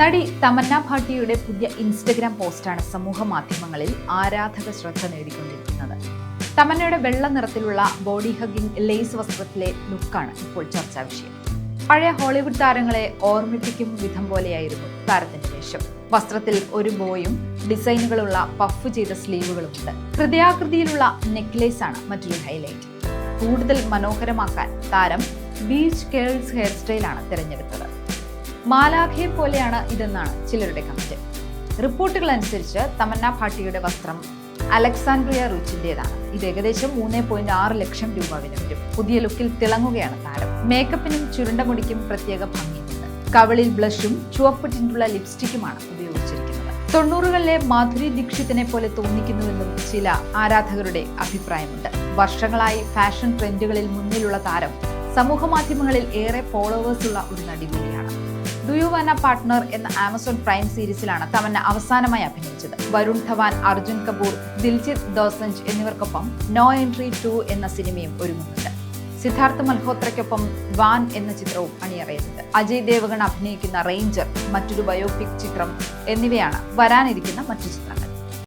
നടി തമന്ന ഭാട്ടിയുടെ പുതിയ ഇൻസ്റ്റഗ്രാം പോസ്റ്റാണ് സമൂഹ മാധ്യമങ്ങളിൽ ആരാധക ശ്രദ്ധ നേടിക്കൊണ്ടിരിക്കുന്നത്. തമന്നയുടെ വെള്ള നിറത്തിലുള്ള ബോഡി ഹഗ്ഗിംഗ് ലേസ് വസ്ത്രത്തിലെ ലുക്കാണ് ഇപ്പോൾ ചർച്ചാ വിഷയം. പഴയ ഹോളിവുഡ് താരങ്ങളെ ഓർമ്മിപ്പിക്കും വിധം പോലെയായിരുന്നു താരത്തിന്റെ വേഷം. വസ്ത്രത്തിൽ ഒരു ബോയും ഡിസൈനുകളുള്ള പഫ് ചെയ്ത സ്ലീവുകളുമുണ്ട്. ഹൃദയാകൃതിയിലുള്ള നെക്ലേസ് ആണ് മറ്റൊരു ഹൈലൈറ്റ്. കൂടുതൽ മനോഹരമാക്കാൻ താരം ബീച്ച് കേൾസ് ഹെയർ സ്റ്റൈലാണ് തിരഞ്ഞെടുത്തത്. മാലാഖയെ പോലെയാണ് ഇതെന്നാണ് ചിലരുടെ കമന്റ്. റിപ്പോർട്ടുകൾ അനുസരിച്ച് തമന്ന ഭാട്ടിയുടെ വസ്ത്രം അലക്സാൻഡ്രിയ റിച്ചിന്റേതാണ്. ഇത് ഏകദേശം 3.6 ലക്ഷം രൂപ വില വരും. പുതിയ ലുക്കിൽ തിളങ്ങുകയാണ് താരം. മേക്കപ്പിനും ചുരുണ്ട മുടിക്കും പ്രത്യേക ഭംഗിയുണ്ട്. കവിളിൽ ബ്ലഷും ചുവപ്പ് ടിന്റുള്ള ലിപ്സ്റ്റിക്കുമാണ് ഉപയോഗിച്ചിരിക്കുന്നത്. 90കളിലെ മാധുരി ദീക്ഷിത്തിനെ പോലെ തോന്നിക്കുന്നുവെന്നും ചില ആരാധകരുടെ അഭിപ്രായമുണ്ട്. വർഷങ്ങളായി ഫാഷൻ ട്രെൻഡുകളിൽ മുന്നിലുള്ള താരം സമൂഹ മാധ്യമങ്ങളിൽ ഏറെ ഫോളോവേഴ്സ് ഉള്ള ഒരു നടി കൂടിയാണ്. ഡു യു വാന പാർട്ട്ണർ എന്ന ആമസോൺ പ്രൈം സീരീസിലാണ് തമന്ന അവസാനമായി അഭിനയിച്ചത്. വരുൺ ധവാൻ, അർജുൻ കപൂർ, ദിൽജിത്ത് ദോസഞ്ച് എന്നിവർക്കൊപ്പം നോ എൻട്രി 2 എന്ന സിനിമയും ഒരുങ്ങുന്നുണ്ട്. സിദ്ധാർത്ഥ് മൽഹോത്രയ്ക്കൊപ്പം വാൻ എന്ന ചിത്രവും അണിയറയുന്നുണ്ട്. അജയ് ദേവഗൺ അഭിനയിക്കുന്ന റേഞ്ചർ, മറ്റൊരു ബയോപിക് ചിത്രം എന്നിവയാണ് വരാനിരിക്കുന്ന മറ്റു ചിത്രങ്ങൾ.